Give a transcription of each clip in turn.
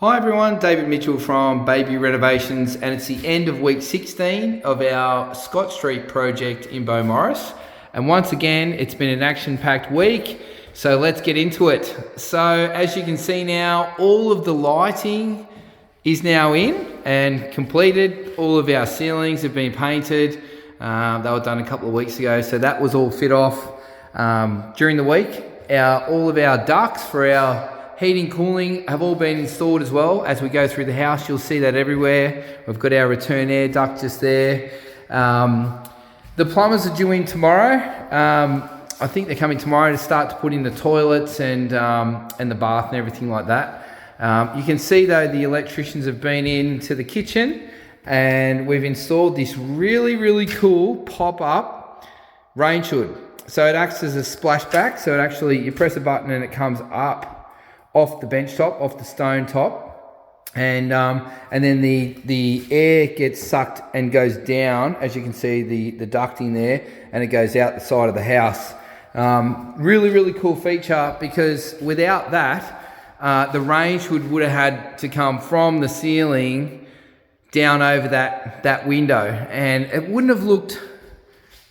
Hi everyone, David Mitchell from Bayview Renovations, and it's the end of week 16 of our Scott Street project in Beaumaris. And once again, it's been an action-packed week, so let's get into it. So as you can see now, all of the lighting is now in and completed. All of our ceilings have been painted. They were done a couple of weeks ago, so that was all fit off during the week. All of our ducts for our heating, cooling have all been installed as well. As we go through the house, you'll see that everywhere. We've got our return air duct just there. The plumbers are due in tomorrow. I think they're coming tomorrow to start to put in the toilets and the bath and everything like that. You can see though the electricians have been into the kitchen and we've installed this really cool pop-up range hood. So it acts as a splashback. So it actually, you press a button and it comes up off the bench top, off the stone top, and then the air gets sucked and goes down, as you can see the ducting there, and it goes out the side of the house. Really cool feature, because without that, the range hood would have had to come from the ceiling down over that window, and it wouldn't have looked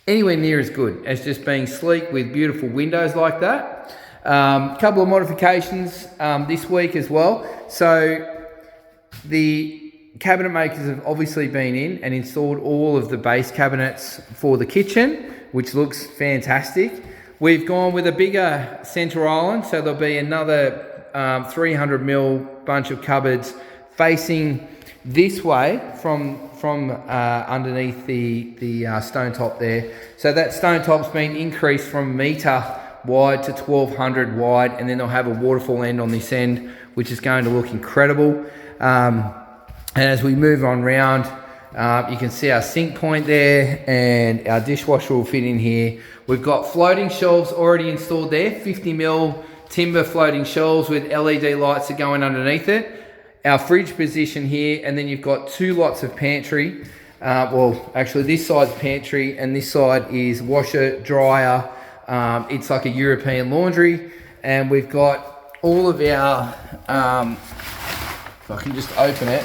anywhere near as good as just being sleek with beautiful windows like that. Couple of modifications this week as well. So the cabinet makers have obviously been in and installed all of the base cabinets for the kitchen, which looks fantastic. We've gone with a bigger centre island, so there'll be another 300mm bunch of cupboards facing this way from underneath the stone top there. So that stone top's been increased from a metre wide to 1200 wide, and then they'll have a waterfall end on this end, which is going to look incredible. And as we move on round, you can see our sink point there, and our dishwasher will fit in here. We've got floating shelves already installed there, 50mm timber floating shelves with LED lights that go in underneath it. Our fridge position here, and then you've got two lots of pantry. Well, actually this side's pantry and this side is washer, dryer. It's like a European laundry, and we've got all of our, if I can just open it,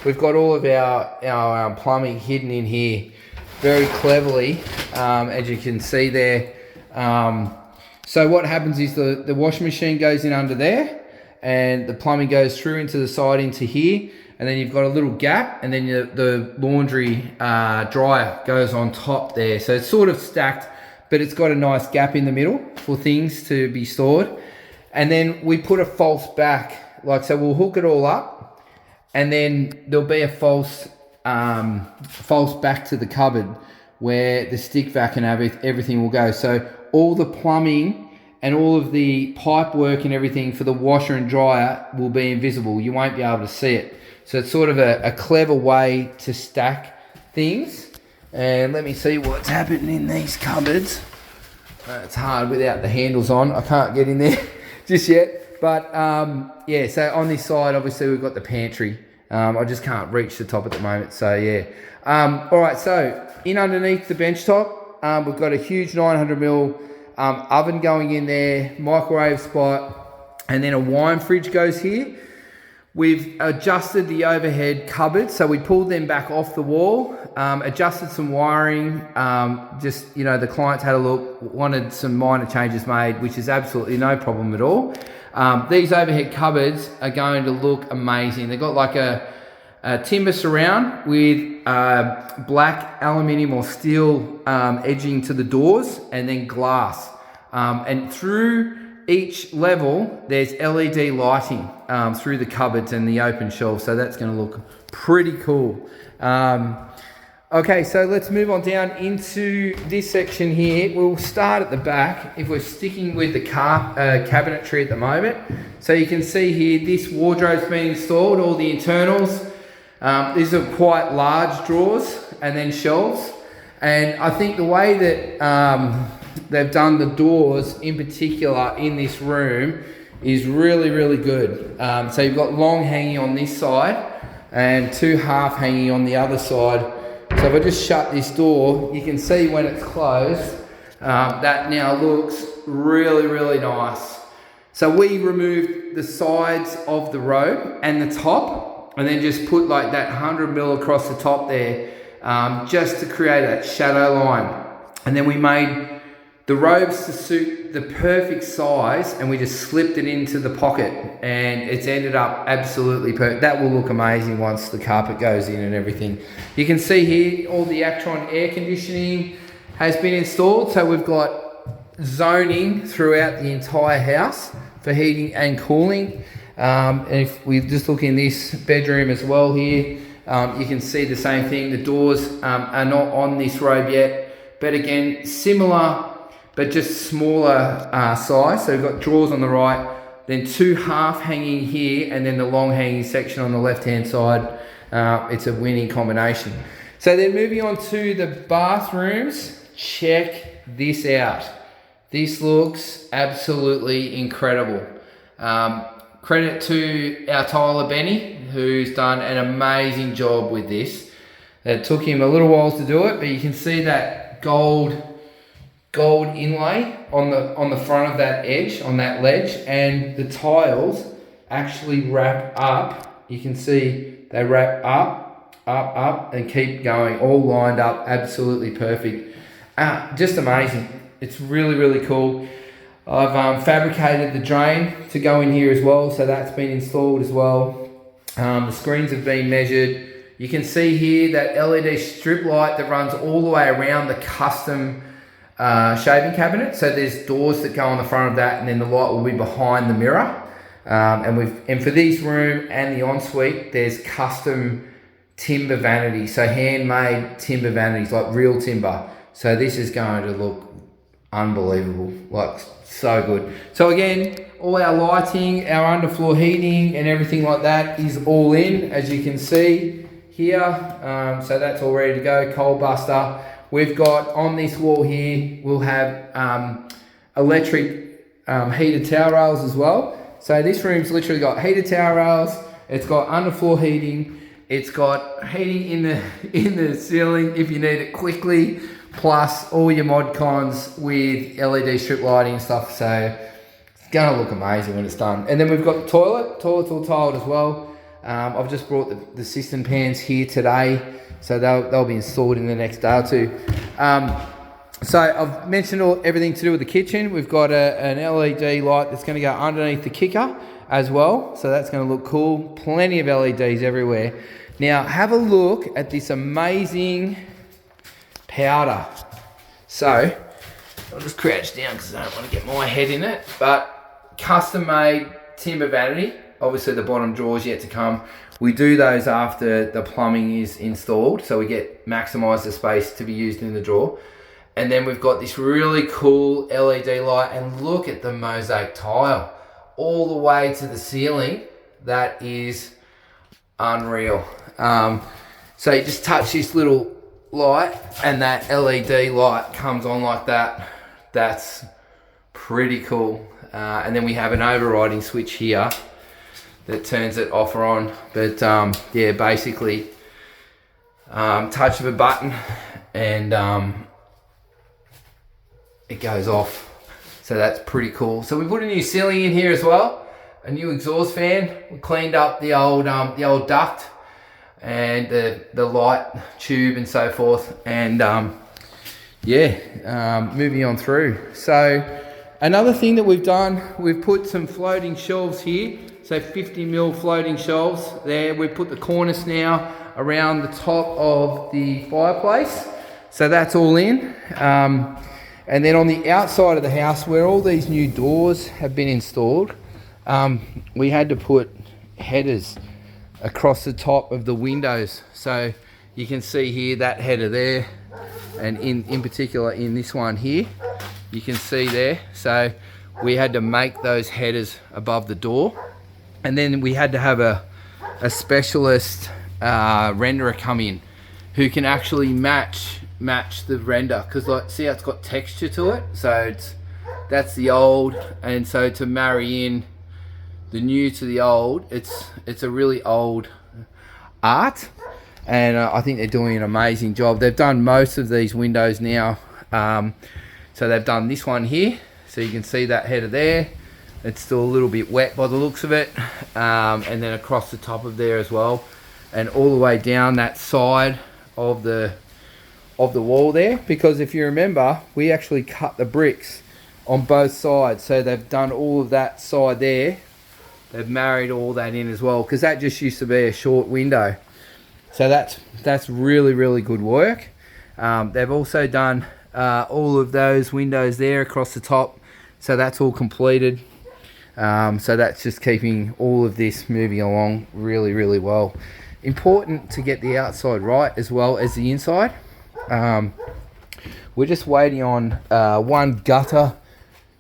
we've got all of our plumbing hidden in here very cleverly, as you can see there. So what happens is the washing machine goes in under there, and the plumbing goes through into the side into here, and then you've got a little gap, and then the laundry dryer goes on top there. So it's sort of stacked, but it's got a nice gap in the middle for things to be stored. And then we put a false back, so we'll hook it all up, and then there'll be a false back to the cupboard where the stick vac and everything will go. So all the plumbing and all of the pipe work and everything for the washer and dryer will be invisible. You won't be able to see it. So it's sort of a clever way to stack things. And let me see what's happening in these cupboards. It's hard without the handles on. I can't get in there just yet. But yeah, so on this side, obviously we've got the pantry. I just can't reach the top at the moment, so yeah. All right, so in underneath the bench top, we've got a huge 900mm oven going in there, microwave spot, and then a wine fridge goes here. We've adjusted the overhead cupboards, so we pulled them back off the wall, adjusted some wiring, the clients had a look, wanted some minor changes made, which is absolutely no problem at all. These overhead cupboards are going to look amazing. They've got like a timber surround with black aluminium or steel edging to the doors, and then glass. And through each level, there's LED lighting through the cupboards and the open shelves, so that's going to look pretty cool. Okay, so let's move on down into this section here. We'll start at the back if we're sticking with the cabinetry at the moment. So you can see here, this wardrobe's been installed, all the internals. These are quite large drawers and then shelves. And I think the way that they've done the doors in particular in this room is really good. So you've got long hanging on this side and two half hanging on the other side. So if I just shut this door, you can see when it's closed, that now looks really nice. So we removed to the sides of the robe and the top, and then just put like that 100 mil across the top there, just to create that shadow line. And then we made the robes to suit the perfect size, and we just slipped it into the pocket, and it's ended up absolutely perfect. That will look amazing once the carpet goes in and everything. You can see here all the Actron air conditioning has been installed, so we've got zoning throughout the entire house for heating and cooling. And if we just look in this bedroom as well here, you can see the same thing. The doors are not on this robe yet, but again, similar but just smaller size. So we've got drawers on the right, then two half hanging here, and then the long hanging section on the left hand side. It's a winning combination. So then moving on to the bathrooms, check this out. This looks absolutely incredible. Credit to our tiler Benny, who's done an amazing job with this. It took him a little while to do it, but you can see that gold inlay on the front of that edge, on that ledge, and the tiles actually wrap up. You can see they wrap up, and keep going, all lined up, absolutely perfect. Just amazing. It's really, really cool. I've fabricated the drain to go in here as well, so that's been installed as well. The screens have been measured. You can see here that LED strip light that runs all the way around the custom shaving cabinet. So there's doors that go on the front of that, and then the light will be behind the mirror. And for this room and the ensuite, there's custom timber vanities, so handmade timber vanities, like real timber. So this is going to look unbelievable, like so good. So again, all our lighting, our underfloor heating and everything like that is all in, as you can see here. So that's all ready to go, cold buster. We've got on this wall here, we'll have electric heated towel rails as well. So this room's literally got heated towel rails, it's got underfloor heating, it's got heating in the ceiling if you need it quickly, plus all your mod cons with LED strip lighting and stuff. So it's gonna look amazing when it's done. And then we've got the toilet's all tiled as well. I've just brought the cistern pans here today, so they'll be installed in the next day or two. So I've mentioned everything to do with the kitchen. We've got an LED light that's going to go underneath the kicker as well, so that's going to look cool. Plenty of LEDs everywhere. Now have a look at this amazing powder. So I'll just crouch down because I don't want to get my head in it, but custom made timber vanity. Obviously the bottom drawer's yet to come. We do those after the plumbing is installed, so we get maximise the space to be used in the drawer. And then we've got this really cool LED light, and look at the mosaic tile all the way to the ceiling. That is unreal. So you just touch this little light and that LED light comes on like that. That's pretty cool. And then we have an overriding switch here that turns it off or on. But yeah, basically touch of a button and it goes off. So that's pretty cool. So we put a new ceiling in here as well, a new exhaust fan. We cleaned up the old duct and the light tube and so forth. And yeah, moving on through. So another thing that we've done, we've put some floating shelves here. So 50mm floating shelves there. We've put the cornice now around the top of the fireplace. So that's all in. And then on the outside of the house, where all these new doors have been installed, we had to put headers across the top of the windows. So you can see here that header there, and in particular in this one here, you can see there. So we had to make those headers above the door. And then we had to have a specialist renderer come in who can actually match the render, because like, see how it's got texture to it. So that's the old, and so to marry in the new to the old, it's a really old art, and I think they're doing an amazing job. They've done most of these windows now. So they've done this one here, so you can see that header there. It's still a little bit wet by the looks of it. And then across the top of there as well, and all the way down that side of the wall there, because if you remember, we actually cut the bricks on both sides, so they've done all of that side there. They've married all that in as well, because that just used to be a short window. So that's really, really good work. They've also done all of those windows there across the top, so that's all completed. So that's just keeping all of this moving along really, really well. Important to get the outside right as well as the inside. We're just waiting on one gutter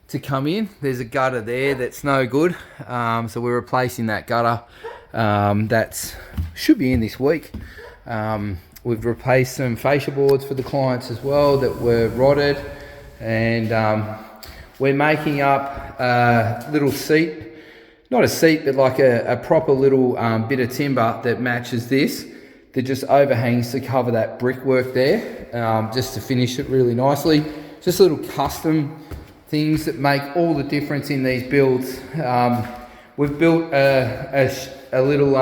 to come in. There's a gutter there that's no good, so we're replacing that gutter. That's should be in this week. We've replaced some fascia boards for the clients as well that were rotted, and we're making up a little seat, not a seat, but like a proper little bit of timber that matches this, that just overhangs to cover that brickwork there, just to finish it really nicely. Just little custom things that make all the difference in these builds. We've built a little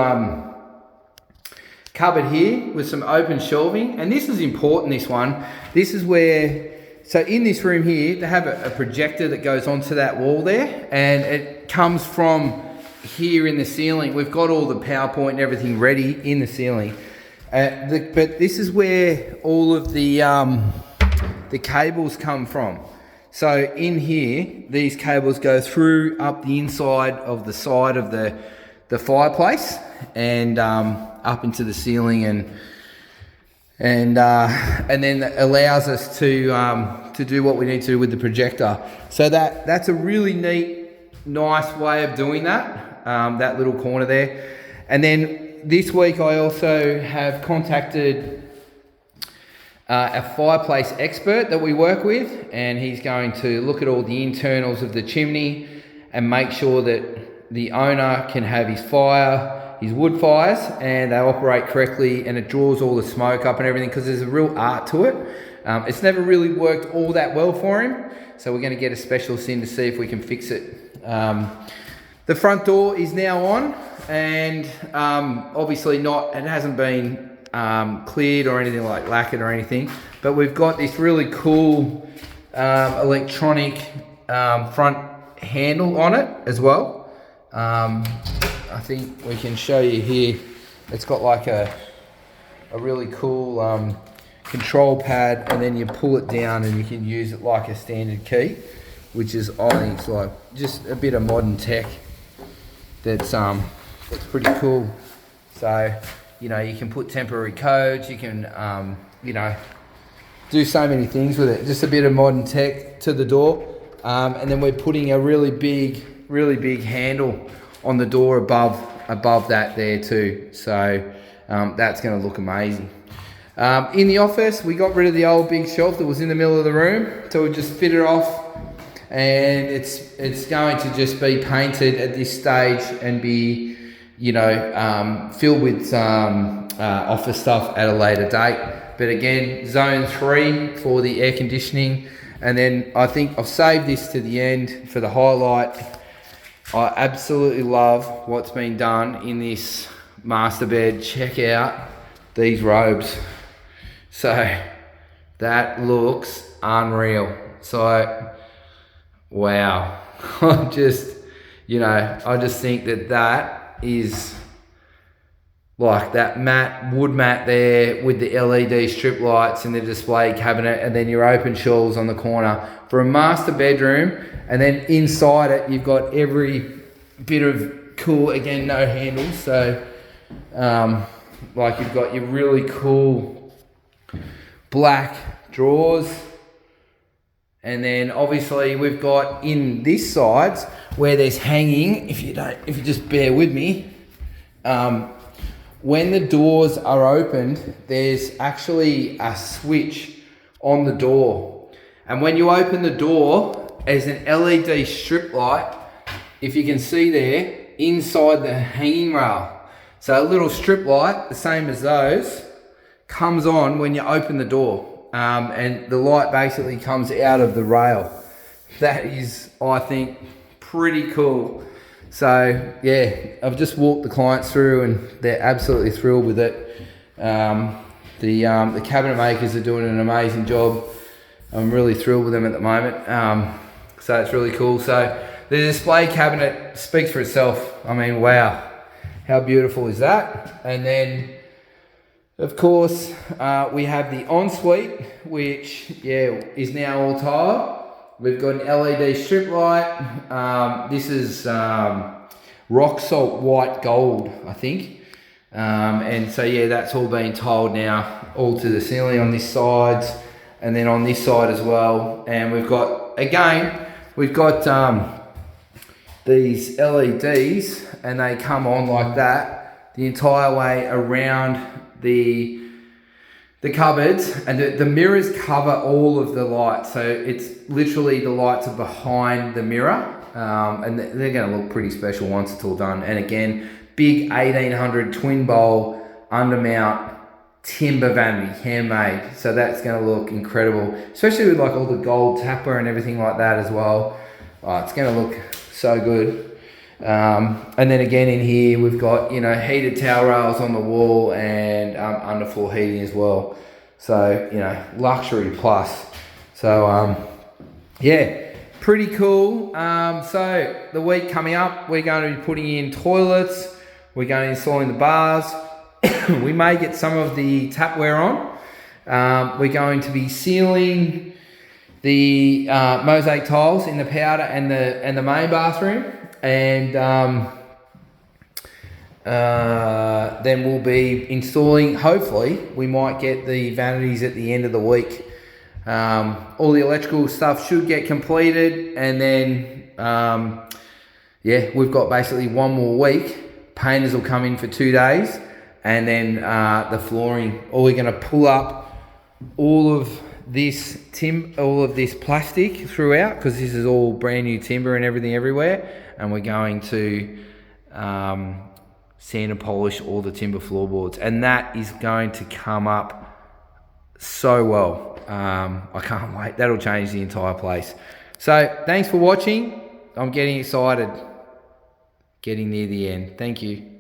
cupboard here with some open shelving, and this is important, this one. This is where, so in this room here, they have a projector that goes onto that wall there, and it comes from here in the ceiling. We've got all the PowerPoint and everything ready in the ceiling. But this is where all of the cables come from. So in here, these cables go through up the inside of the side of the fireplace, and up into the ceiling, and then allows us to do what we need to do with the projector. So that's a really neat, nice way of doing that, that little corner there. And then this week I also have contacted a fireplace expert that we work with, and he's going to look at all the internals of the chimney and make sure that the owner can have his wood fires, and they operate correctly, and it draws all the smoke up and everything, because there's a real art to it. It's never really worked all that well for him, so we're going to get a specialist in to see if we can fix it. The front door is now on, and obviously it hasn't been cleared or anything, like lacquered or anything, but we've got this really cool electronic front handle on it as well. I think we can show you here. It's got like a really cool control pad, and then you pull it down and you can use it like a standard key, which is, I think it's like just a bit of modern tech that's pretty cool. So, you know, you can put temporary codes, you can you know, do so many things with it. Just a bit of modern tech to the door, and then we're putting a really big handle on the door above that there too. So that's going to look amazing. In the office, we got rid of the old big shelf that was in the middle of the room, so we just fit it off, and it's going to just be painted at this stage and be, you know, filled with some office stuff at a later date. But again, zone 3 for the air conditioning, and then I think I've saved this to the end for the highlight. I absolutely love what's been done in this master bed. Check out these robes. So that looks unreal. So, wow. I just think that is like that wood mat there with the LED strip lights in the display cabinet, and then your open shelves on the corner for a master bedroom. And then inside it, you've got every bit of cool, again, no handles. So, like you've got your really cool black drawers. And then obviously we've got in this sides where there's hanging, if you just bear with me, when the doors are opened, there's actually a switch on the door. And when you open the door, there's an LED strip light, if you can see there, inside the hanging rail. So a little strip light, the same as those, comes on when you open the door. And the light basically comes out of the rail. That is, I think, pretty cool. So yeah, I've just walked the clients through and they're absolutely thrilled with it. The cabinet makers are doing an amazing job. I'm really thrilled with them at the moment. So it's really cool. So the display cabinet speaks for itself. I mean, wow, how beautiful is that? And then, of course, we have the ensuite, which is now all tiled. We've got an LED strip light. This is rock salt white gold, I think. And so yeah, that's all been tiled now, all to the ceiling on this side, and then on this side as well. And we've got, again, these LEDs, and they come on like that the entire way around the cupboards, and the mirrors cover all of the lights. So it's literally the lights are behind the mirror, and they're going to look pretty special once it's all done. And again, big 1800 twin bowl undermount timber vanity, handmade. So that's going to look incredible, especially with like all the gold tapper and everything like that as well. Oh, it's going to look so good. And then again in here we've got, you know, heated towel rails on the wall and underfloor heating as well. So, you know, luxury plus. So yeah, pretty cool. So the week coming up, we're going to be putting in toilets. We're going to be installing the bars. We may get some of the tapware on. We're going to be sealing the mosaic tiles in the powder and the main bathroom, and then we'll be installing, hopefully we might get the vanities at the end of the week. All the electrical stuff should get completed, and then yeah, we've got basically one more week. Painters will come in for 2 days, and then the flooring, or we're going to pull up all of this plastic throughout, because this is all brand new timber and everything everywhere, and we're going to sand and polish all the timber floorboards, and that is going to come up so well. I can't wait. That'll change the entire place. So thanks for watching. I'm getting excited, getting near the end. Thank you.